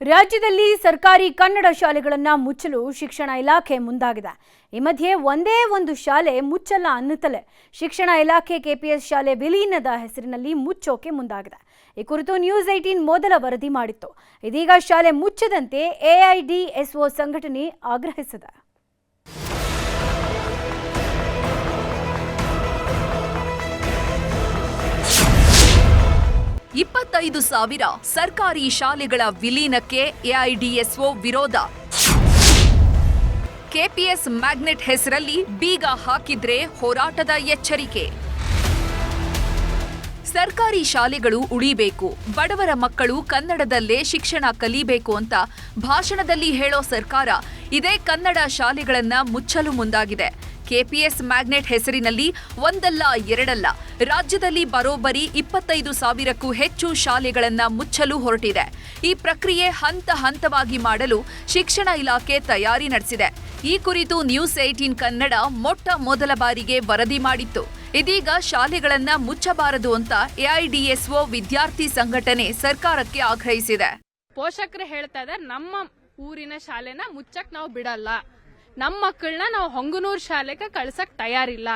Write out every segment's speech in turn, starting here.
ರಾಜ್ಯದಲ್ಲಿ ಸರ್ಕಾರಿ ಕನ್ನಡ ಶಾಲೆಗಳನ್ನು ಮುಚ್ಚಲು ಶಿಕ್ಷಣ ಇಲಾಖೆ ಮುಂದಾಗಿದೆ. ಈ ಮಧ್ಯೆ ಒಂದೇ ಒಂದು ಶಾಲೆ ಮುಚ್ಚಲ್ಲ ಅನ್ನುತ್ತಲೇ ಶಿಕ್ಷಣ ಇಲಾಖೆ ಕೆಪಿಎಸ್ ಶಾಲೆ ವಿಲೀನದ ಹೆಸರಿನಲ್ಲಿ ಮುಚ್ಚೋಕೆ ಮುಂದಾಗಿದೆ. ಈ ಕುರಿತು ನ್ಯೂಸ್ 18 ಮೊದಲ ವರದಿ ಮಾಡಿತ್ತು. ಇದೀಗ ಶಾಲೆ ಮುಚ್ಚದಂತೆ ಎಐಡಿಎಸ್ಒ ಸಂಘಟನೆ ಆಗ್ರಹಿಸಿದೆ. 25,000 ಸರ್ಕಾರಿ ಶಾಲೆಗಳ ವಿಲೀನಕ್ಕೆ ಎಐಡಿಎಸ್ಒ ವಿರೋಧ. ಕೆಪಿಎಸ್ ಮ್ಯಾಗ್ನೆಟ್ ಹೆಸರಲ್ಲಿ ಬೀಗ ಹಾಕಿದ್ರೆ ಹೋರಾಟದ ಎಚ್ಚರಿಕೆ. ಸರ್ಕಾರಿ ಶಾಲೆಗಳು ಉಳಿಬೇಕು, ಬಡವರ ಮಕ್ಕಳು ಕನ್ನಡದಲ್ಲೇ ಶಿಕ್ಷಣ ಕಲಿಬೇಕು ಅಂತ ಭಾಷಣದಲ್ಲಿ ಹೇಳೋ ಸರ್ಕಾರ ಇದೇ ಕನ್ನಡ ಶಾಲೆಗಳನ್ನ ಮುಚ್ಚಲು ಮುಂದಾಗಿದೆ. ಕೆಪಿಎಸ್ ಮ್ಯಾಗ್ನೆಟ್ ಹೆಸರಿನಲ್ಲಿ ಒಂದಲ್ಲ ಎರಡಲ್ಲ ರಾಜ್ಯದಲ್ಲಿ ಬರೋಬ್ಬರಿ 25,000ಕ್ಕೂ ಹೆಚ್ಚು ಶಾಲೆಗಳನ್ನ ಮುಚ್ಚಲು ಹೊರಟಿದೆ. ಈ ಪ್ರಕ್ರಿಯೆ ಹಂತ ಹಂತವಾಗಿ ಮಾಡಲು ಶಿಕ್ಷಣ ಇಲಾಖೆ ತಯಾರಿ ನಡೆಸಿದೆ. ಈ ಕುರಿತು ನ್ಯೂಸ್ 18 ಕನ್ನಡ ಮೊಟ್ಟ ಮೊದಲ ಬಾರಿಗೆ ವರದಿ ಮಾಡಿತ್ತು. ಇದೀಗ ಶಾಲೆಗಳನ್ನ ಮುಚ್ಚಬಾರದು ಅಂತ ಎಐಡಿಎಸ್ಒ ವಿದ್ಯಾರ್ಥಿ ಸಂಘಟನೆ ಸರ್ಕಾರಕ್ಕೆ ಆಗ್ರಹಿಸಿದೆ. ಪೋಷಕರು ಹೇಳ್ತಾ ಇದ್ದಾರೆ, ನಮ್ಮ ಊರಿನ ಶಾಲೆನ ಮುಚ್ಚಕ್ ನಾವು ಬಿಡಲ್ಲ, ನಮ್ಮ ಮಕ್ಕಳನ್ನ ನಾವು ಹೊಂಗನೂರು ಶಾಲೆಗೆ ಕಳ್ಸಕ್ ತಯಾರಿಲ್ಲ,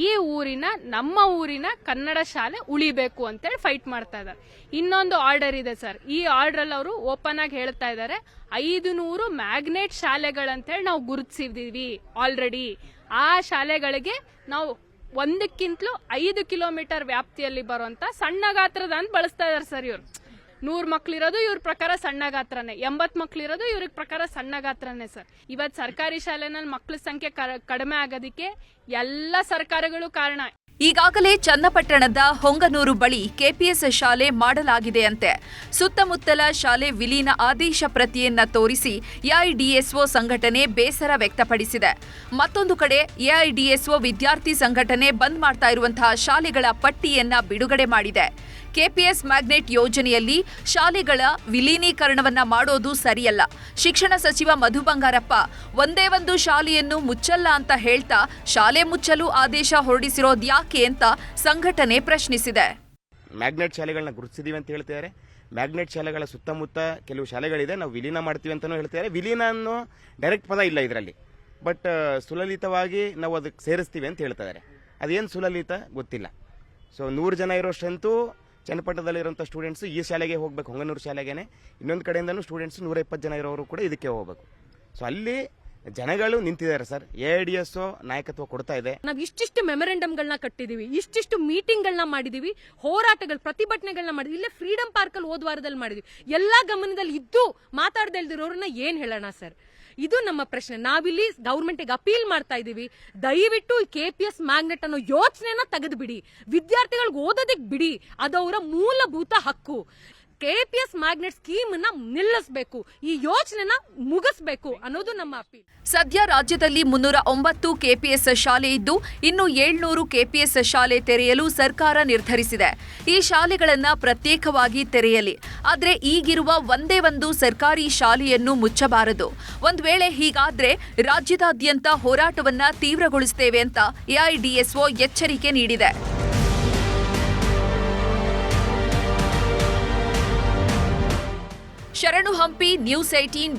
ಈ ಊರಿನ ನಮ್ಮ ಊರಿನ ಕನ್ನಡ ಶಾಲೆ ಉಳಿಬೇಕು ಅಂತೇಳಿ ಫೈಟ್ ಮಾಡ್ತಾ ಇದ್ದಾರೆ. ಇನ್ನೊಂದು ಆರ್ಡರ್ ಇದೆ ಸರ್, ಈ ಆರ್ಡರ್ ಅಲ್ಲಿ ಅವರು ಓಪನ್ ಆಗಿ ಹೇಳ್ತಾ ಇದ್ದಾರೆ 500 ಮ್ಯಾಗ್ನೆಟ್ ಶಾಲೆಗಳಂತೇಳಿ ನಾವು ಗುರುತಿಸಿದೀವಿ ಆಲ್ರೆಡಿ. ಆ ಶಾಲೆಗಳಿಗೆ ನಾವು ಒಂದಕ್ಕಿಂತಲೂ 5 ಕಿಲೋಮೀಟರ್ ವ್ಯಾಪ್ತಿಯಲ್ಲಿ ಬರುವಂತ ಸಣ್ಣ ಗಾತ್ರದ ಅಂತ ಬಳಸ್ತಾ ಇದಾರೆ ಸರ್. ಇವ್ರು 100 ಮಕ್ಳಿರೋದು ಇವ್ರ ಪ್ರಕಾರ ಸಣ್ಣ ಗಾತ್ರನೇ, 80 ಮಕ್ಳಿರೋದು ಇವ್ರ ಪ್ರಕಾರ ಸಣ್ಣ ಗಾತ್ರನೇ ಸರ್. ಇವತ್ತು ಸರ್ಕಾರಿ ಶಾಲೆನಲ್ಲಿ ಮಕ್ಕಳ ಸಂಖ್ಯೆ ಕಡಿಮೆ ಆಗೋದಕ್ಕೆ ಎಲ್ಲ ಸರ್ಕಾರಗಳು ಕಾರಣ. ಈಗಾಗಲೇ ಚನ್ನಪಟ್ಟಣದ ಹೊಂಗನೂರು ಬಳಿ ಕೆಪಿಎಸ್ ಶಾಲೆ ಮಾಡಲಾಗಿದೆಯಂತೆ. ಸುತ್ತಮುತ್ತಲ ಶಾಲೆ ವಿಲೀನ ಆದೇಶ ಪ್ರತಿಯನ್ನ ತೋರಿಸಿ ಎಐಡಿಎಸ್ಒ ಸಂಘಟನೆ ಬೇಸರ ವ್ಯಕ್ತಪಡಿಸಿದೆ. ಮತ್ತೊಂದು ಕಡೆ ಎಐಡಿಎಸ್ಒ ವಿದ್ಯಾರ್ಥಿ ಸಂಘಟನೆ ಬಂದ್ ಮಾಡ್ತಾ ಇರುವಂತಹ ಶಾಲೆಗಳ ಪಟ್ಟಿಯನ್ನ ಬಿಡುಗಡೆ ಮಾಡಿದೆ. ಕೆಪಿಎಸ್ ಮ್ಯಾಗ್ನೆಟ್ ಯೋಜನೆಯಲ್ಲಿ ಶಾಲೆಗಳ ವಿಲೀನೀಕರಣವನ್ನ ಮಾಡೋದು ಸರಿಯಲ್ಲ. ಶಿಕ್ಷಣ ಸಚಿವ ಮಧು ಬಂಗಾರಪ್ಪ ಒಂದೇ ಒಂದು ಶಾಲೆಯನ್ನು ಮುಚ್ಚಲ್ಲ ಅಂತ ಹೇಳ್ತಾ ಶಾಲೆ ಮುಚ್ಚಲು ಆದೇಶ ಹೊರಡಿಸಿರೋದ್ಯಾಕೆ ಅಂತ ಸಂಘಟನೆ ಪ್ರಶ್ನಿಸಿದೆ. ಮ್ಯಾಗ್ನೆಟ್ ಶಾಲೆಗಳನ್ನ ಗುರುತಿಸಿದೀವಿ ಅಂತ ಹೇಳ್ತಿದ್ದಾರೆ. ಮ್ಯಾಗ್ನೆಟ್ ಶಾಲೆಗಳ ಸುತ್ತಮುತ್ತ ಕೆಲವು ಶಾಲೆಗಳಿದೆ, ನಾವು ವಿಲೀನ ಮಾಡ್ತೀವಿ ಅಂತಾನೂ ಹೇಳ್ತಿದ್ದಾರೆ. ವಿಲೀನ ಅನ್ನೋ ಡೈರೆಕ್ಟ್ ಪದ ಇಲ್ಲ ಇದರಲ್ಲಿ, ಬಟ್ ಸುಲಲಿತವಾಗಿ ನಾವು ಅದಕ್ಕೆ ಸೇರಿಸ್ತೀವಿ ಅಂತ ಹೇಳ್ತಿದ್ದಾರೆ. ಅದೇನು ಸುಲಲಿತ ಗೊತ್ತಿಲ್ಲ. ಸೊ 100 ಜನ ಇರೋ ಸ್ಟ್ರೆಂತು ಚನ್ನಪಟ್ಟಣದಲ್ಲಿರುವಂಥ ಸ್ಟೂಡೆಂಟ್ಸ್ ಈ ಶಾಲೆಗೆ ಹೋಗಬೇಕು, ಹೊಂಗನೂರು ಶಾಲೆಗೇನೆ. ಇನ್ನೊಂದು ಕಡೆಯಿಂದನೂ ಸ್ಟೂಡೆಂಟ್ಸ್ 120 ಜನ ಇರೋರು ಕೂಡ ಇದಕ್ಕೆ ಹೋಗಬೇಕು. ಸೊ ಅಲ್ಲಿ ಜನಗಳು ನಿಂತಿದ್ದಾರೆ ಸರ್. ಎಐಡಿಎಸ್ಒ ನಾಯಕತ್ವ ಕೊಡ್ತಾ ಇದೆ. ನಾವು ಇಷ್ಟಿಷ್ಟು ಮೆಮೊರೆಂಡಮ್ಗಳನ್ನ ಕಟ್ಟಿದೀವಿ, ಇಷ್ಟಿಷ್ಟು ಮೀಟಿಂಗ್ಗಳನ್ನ ಮಾಡಿದೀವಿ, ಹೋರಾಟಗಳು ಪ್ರತಿಭಟನೆಗಳನ್ನ ಮಾಡಿದ್ವಿ. ಇಲ್ಲೇ ಫ್ರೀಡಂ ಪಾರ್ಕ್ ಅಲ್ಲಿ ಹೋದ ವಾರದಲ್ಲಿ ಮಾಡಿದ್ವಿ. ಎಲ್ಲಾ ಗಮನದಲ್ಲಿ ಇದ್ದು ಮಾತಾಡದೇ ಇಲ್ದಿರೋರನ್ನ ಏನ್ ಹೇಳೋಣ ಸರ್? ಇದು ನಮ್ಮ ಪ್ರಶ್ನೆ. ನಾವಿಲ್ಲಿ ಗವರ್ಮೆಂಟ್ಗೆ ಅಪೀಲ್ ಮಾಡ್ತಾ ಇದೀವಿ, ದಯವಿಟ್ಟು ಕೆಪಿಎಸ್ ಮ್ಯಾಗ್ನೆಟ್ ಅನ್ನೋ ಯೋಚನೆನ ತೆಗೆದು ಬಿಡಿ, ವಿದ್ಯಾರ್ಥಿಗಳಿಗೆ ಓದೋದಕ್ಕೆ ಬಿಡಿ, ಅದವರ ಮೂಲಭೂತ ಹಕ್ಕು. ಕೆಪಿಎಸ್ ಮ್ಯಾಗ್ನೆಟ್ ಸ್ಕೀಮ್ ನ ನಿಲ್ಲಿಸಬೇಕು, ಈ ಯೋಚನೆನ ಮುಗಿಸಬೇಕು ಅನ್ನೋದು ನಮ್ಮ ಅಪೀಲ್. ಸದ್ಯ ರಾಜ್ಯದಲ್ಲಿ 309 ಕೆಪಿಎಸ್ ಶಾಲೆ ಇದ್ದು ಇನ್ನು 700 ಕೆಪಿಎಸ್ ಶಾಲೆ ತೆರೆಯಲು ಸರ್ಕಾರ ನಿರ್ಧರಿಸಿದೆ. ಈ ಶಾಲೆಗಳನ್ನ ಪ್ರತ್ಯೇಕವಾಗಿ ತೆರೆಯಲಿ, ಆದರೆ ಈಗಿರುವ ಒಂದೇ ಒಂದು ಸರ್ಕಾರಿ ಶಾಲೆಯನ್ನು ಮುಚ್ಚಬಾರದು. ಒಂದು ವೇಳೆ ಹೀಗಾದ್ರೆ ರಾಜ್ಯದಾದ್ಯಂತ ಹೋರಾಟವನ್ನ ತೀವ್ರಗೊಳಿಸುತ್ತೇವೆ ಅಂತ ಎಐಡಿಎಸ್ಒ ಎಚ್ಚರಿಕೆ ನೀಡಿದೆ. ಶರಣು ಹಂಪಿ, ನ್ಯೂಸ್ 18.